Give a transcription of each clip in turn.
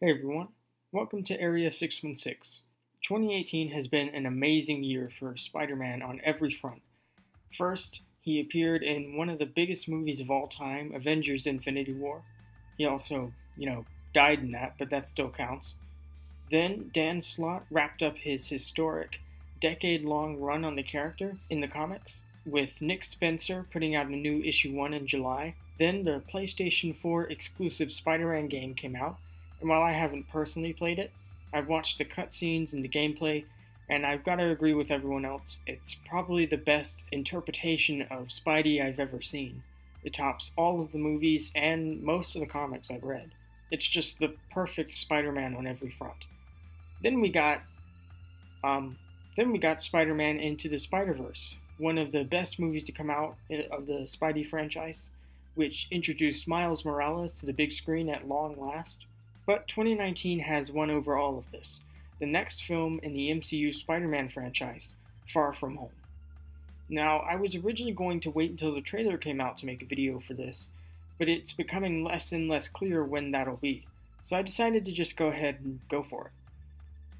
Hey everyone, welcome to Area 616. 2018 has been an amazing year for Spider Man on every front. First, he appeared in one of the biggest movies of all time, Avengers Infinity War. He also, died in that, but that still counts. Then, Dan Slott wrapped up his historic, decade long run on the character in the comics, with Nick Spencer putting out a new issue 1 in July. Then, the PlayStation 4 exclusive Spider Man game came out, and while I haven't personally played it, I've watched the cutscenes and the gameplay, and I've got to agree with everyone else, it's probably the best interpretation of Spidey I've ever seen. It tops all of the movies and most of the comics I've read. It's just the perfect Spider-Man on every front. Then we got Spider-Man Into the Spider-Verse, one of the best movies to come out of the Spidey franchise, which introduced Miles Morales to the big screen at long last. But 2019 has won over all of this. The next film in the MCU Spider-Man franchise, Far From Home. Now, I was originally going to wait until the trailer came out to make a video for this, but it's becoming less and less clear when that'll be. So I decided to just go ahead and go for it.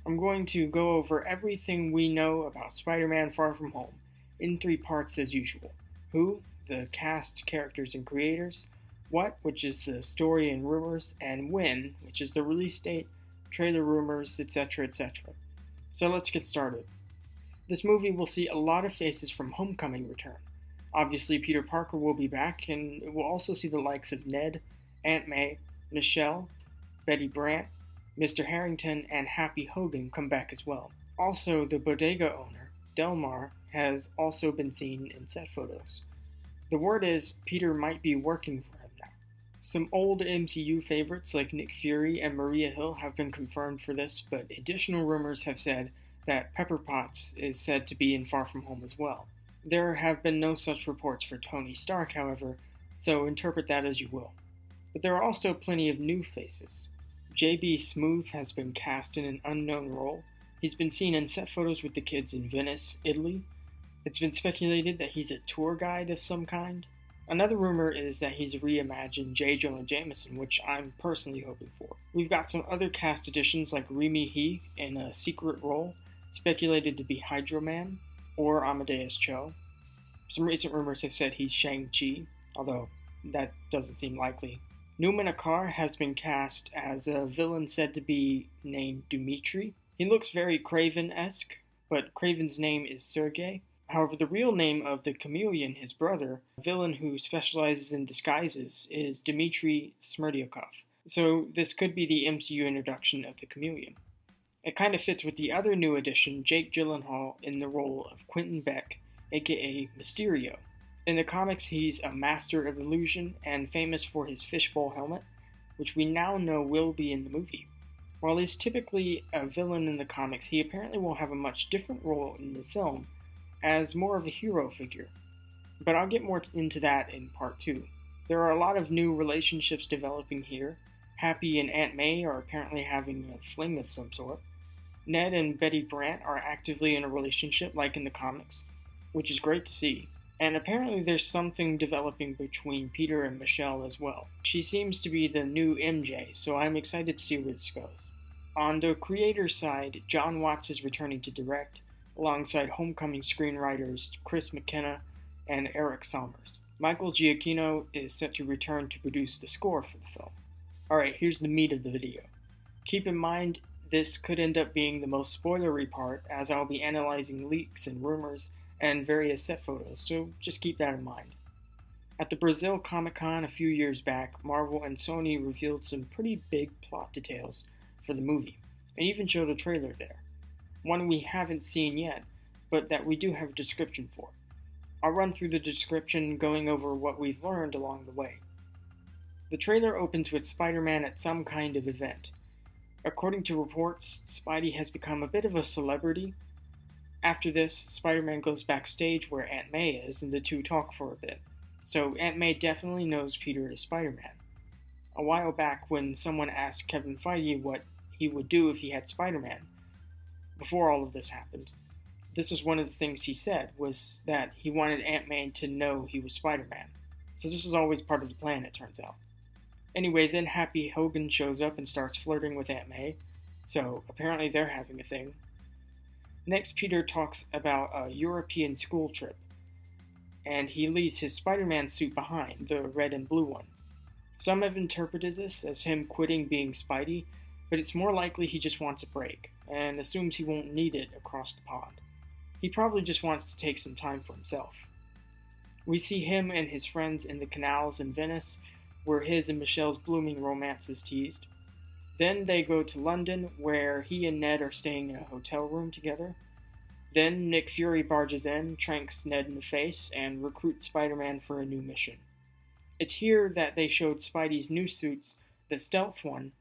I'm going to go over everything we know about Spider-Man Far From Home in 3 parts as usual. Who, the cast, characters, and creators. What, which is the story and rumors, and when, which is the release date, trailer rumors, etc., etc. So let's get started. This movie will see a lot of faces from Homecoming return. Obviously, Peter Parker will be back, and we'll also see the likes of Ned, Aunt May, Michelle, Betty Brant, Mr. Harrington, and Happy Hogan come back as well. Also, the bodega owner, Delmar, has also been seen in set photos. The word is Peter might be working for him now. Some old MCU favorites like Nick Fury and Maria Hill have been confirmed for this, but additional rumors have said that Pepper Potts is said to be in Far From Home as well. There have been no such reports for Tony Stark, however, so interpret that as you will. But there are also plenty of new faces. J.B. Smoove has been cast in an unknown role. He's been seen in set photos with the kids in Venice, Italy. It's been speculated that he's a tour guide of some kind. Another rumor is that he's a reimagined J. Jonah Jameson, which I'm personally hoping for. We've got some other cast additions like Remy Hee in a secret role, speculated to be Hydro Man or Amadeus Cho. Some recent rumors have said he's Shang-Chi, although that doesn't seem likely. Numan Akar has been cast as a villain said to be named Dimitri. He looks very Kraven-esque, but Kraven's name is Sergei. However, the real name of the Chameleon, his brother, a villain who specializes in disguises, is Dmitry Smerdyakov. So this could be the MCU introduction of the Chameleon. It kind of fits with the other new addition, Jake Gyllenhaal, in the role of Quentin Beck, aka Mysterio. In the comics, he's a master of illusion and famous for his fishbowl helmet, which we now know will be in the movie. While he's typically a villain in the comics, he apparently will have a much different role in the film, as more of a hero figure. But I'll get more into that in part 2. There are a lot of new relationships developing here. Happy and Aunt May are apparently having a fling of some sort. Ned and Betty Brant are actively in a relationship like in the comics, which is great to see. And apparently there's something developing between Peter and Michelle as well. She seems to be the new MJ, so I'm excited to see where this goes. On the creator's side, John Watts is returning to direct, alongside Homecoming screenwriters Chris McKenna and Eric Sommers. Michael Giacchino is set to return to produce the score for the film. Alright, here's the meat of the video. Keep in mind, this could end up being the most spoilery part, as I'll be analyzing leaks and rumors and various set photos, so just keep that in mind. At the Brazil Comic-Con a few years back, Marvel and Sony revealed some pretty big plot details for the movie, and even showed a trailer there. One we haven't seen yet, but that we do have a description for. I'll run through the description, going over what we've learned along the way. The trailer opens with Spider-Man at some kind of event. According to reports, Spidey has become a bit of a celebrity. After this, Spider-Man goes backstage where Aunt May is, and the two talk for a bit. So Aunt May definitely knows Peter is Spider-Man. A while back, when someone asked Kevin Feige what he would do if he had Spider-Man, before all of this happened, this is one of the things he said, was that he wanted Aunt May to know he was Spider-Man. So this was always part of the plan, it turns out. Anyway, then Happy Hogan shows up and starts flirting with Aunt May, so apparently they're having a thing. Next, Peter talks about a European school trip, and he leaves his Spider-Man suit behind, the red and blue one. Some have interpreted this as him quitting being Spidey, but it's more likely he just wants a break, and assumes he won't need it across the pond. He probably just wants to take some time for himself. We see him and his friends in the canals in Venice, where his and Michelle's blooming romance is teased. Then they go to London, where he and Ned are staying in a hotel room together. Then Nick Fury barges in, tranks Ned in the face, and recruits Spider-Man for a new mission. It's here that they showed Spidey's new suits, the stealth one,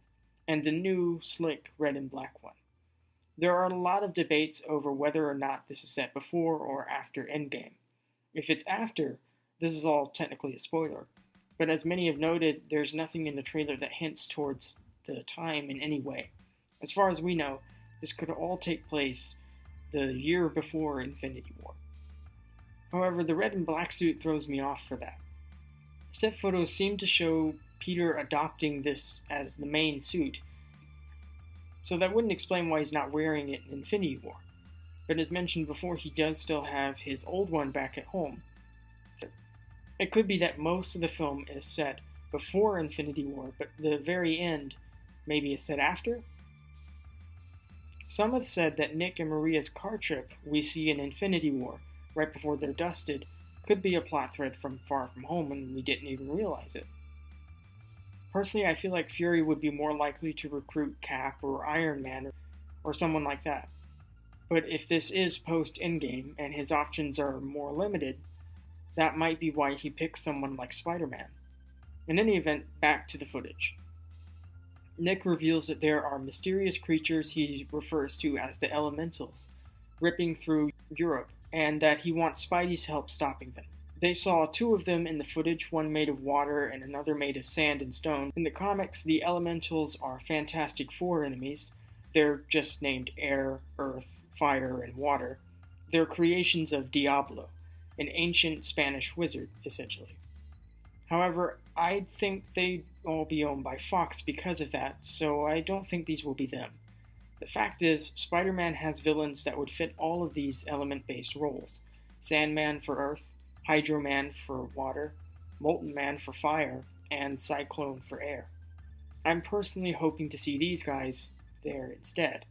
and the new, slick red and black one. There are a lot of debates over whether or not this is set before or after Endgame. If it's after, this is all technically a spoiler, but as many have noted, there's nothing in the trailer that hints towards the time in any way. As far as we know, this could all take place the year before Infinity War. However, the red and black suit throws me off for that. Set photos seem to show Peter adopting this as the main suit, so that wouldn't explain why he's not wearing it in Infinity War. But as mentioned before, he does still have his old one back at home. It could be that most of the film is set before Infinity War, but the very end maybe is set after? Some have said that Nick and Maria's car trip we see in Infinity War, right before they're dusted, could be a plot thread from Far From Home and we didn't even realize it. Personally, I feel like Fury would be more likely to recruit Cap or Iron Man or someone like that. But if this is post-Endgame and his options are more limited, that might be why he picks someone like Spider-Man. In any event, back to the footage. Nick reveals that there are mysterious creatures he refers to as the Elementals, ripping through Europe, and that he wants Spidey's help stopping them. They saw two of them in the footage, one made of water and another made of sand and stone. In the comics, the Elementals are Fantastic Four enemies. They're just named Air, Earth, Fire, and Water. They're creations of Diablo, an ancient Spanish wizard, essentially. However, I think they'd all be owned by Fox because of that, so I don't think these will be them. The fact is, Spider-Man has villains that would fit all of these element-based roles. Sandman for Earth, Hydro Man for Water, Molten Man for Fire, and Cyclone for Air. I'm personally hoping to see these guys there instead.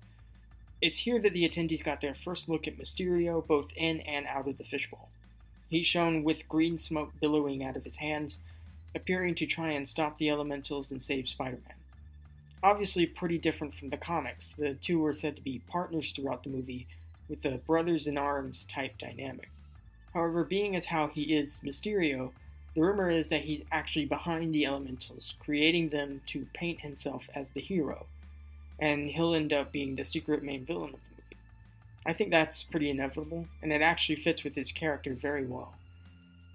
It's here that the attendees got their first look at Mysterio both in and out of the fishbowl. He's shown with green smoke billowing out of his hands, appearing to try and stop the Elementals and save Spider-Man. Obviously pretty different from the comics. The two were said to be partners throughout the movie, with a brothers-in-arms type dynamic. However, being as how he is Mysterio, the rumor is that he's actually behind the Elementals, creating them to paint himself as the hero, and he'll end up being the secret main villain of the movie. I think that's pretty inevitable, and it actually fits with his character very well,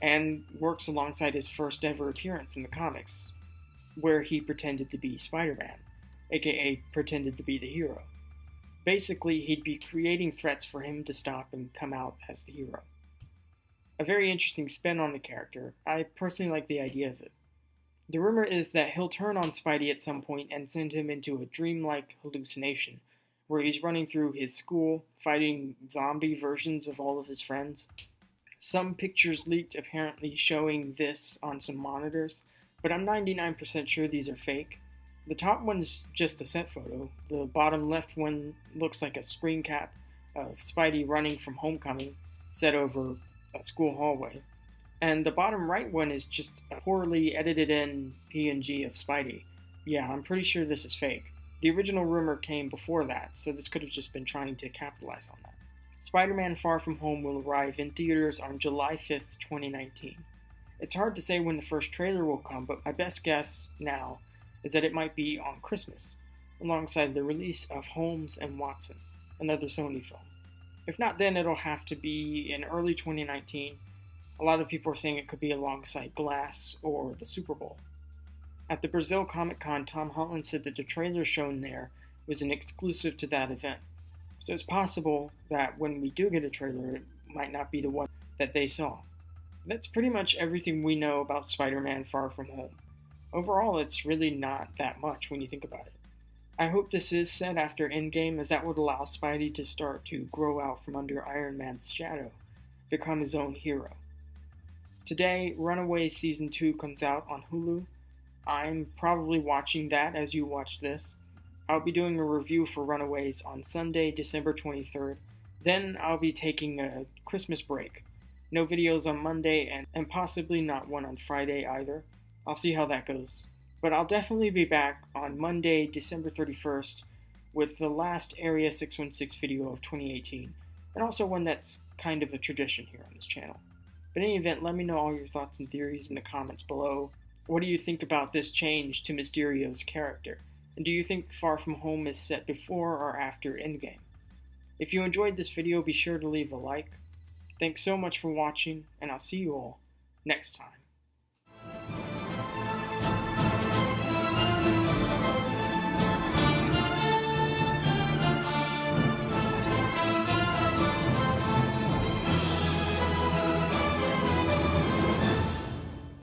and works alongside his first ever appearance in the comics, where he pretended to be Spider-Man, aka pretended to be the hero. Basically, he'd be creating threats for him to stop and come out as the hero. A very interesting spin on the character. I personally like the idea of it. The rumor is that he'll turn on Spidey at some point and send him into a dreamlike hallucination, where he's running through his school, fighting zombie versions of all of his friends. Some pictures leaked apparently showing this on some monitors, but I'm 99% sure these are fake. The top one is just a set photo. The bottom left one looks like a screen cap of Spidey running from Homecoming, set over a school hallway. And the bottom right one is just a poorly edited in PNG of Spidey. Yeah, I'm pretty sure this is fake. The original rumor came before that, so this could have just been trying to capitalize on that. Spider-Man Far From Home will arrive in theaters on July 5th, 2019. It's hard to say when the first trailer will come, but my best guess now is that it might be on Christmas, alongside the release of Holmes and Watson, another Sony film. If not then, it'll have to be in early 2019. A lot of people are saying it could be alongside Glass or the Super Bowl. At the Brazil Comic Con, Tom Holland said that the trailer shown there was an exclusive to that event. So it's possible that when we do get a trailer, it might not be the one that they saw. That's pretty much everything we know about Spider-Man Far From Home. Overall, it's really not that much when you think about it. I hope this is set after Endgame, as that would allow Spidey to start to grow out from under Iron Man's shadow, become his own hero. Today, Runaways Season 2 comes out on Hulu. I'm probably watching that as you watch this. I'll be doing a review for Runaways on Sunday, December 23rd. Then I'll be taking a Christmas break. No videos on Monday and possibly not one on Friday either. I'll see how that goes. But I'll definitely be back on Monday, December 31st with the last Area 616 video of 2018, and also one that's kind of a tradition here on this channel. But in any event, let me know all your thoughts and theories in the comments below. What do you think about this change to Mysterio's character? And do you think Far From Home is set before or after Endgame? If you enjoyed this video, be sure to leave a like. Thanks so much for watching, and I'll see you all next time.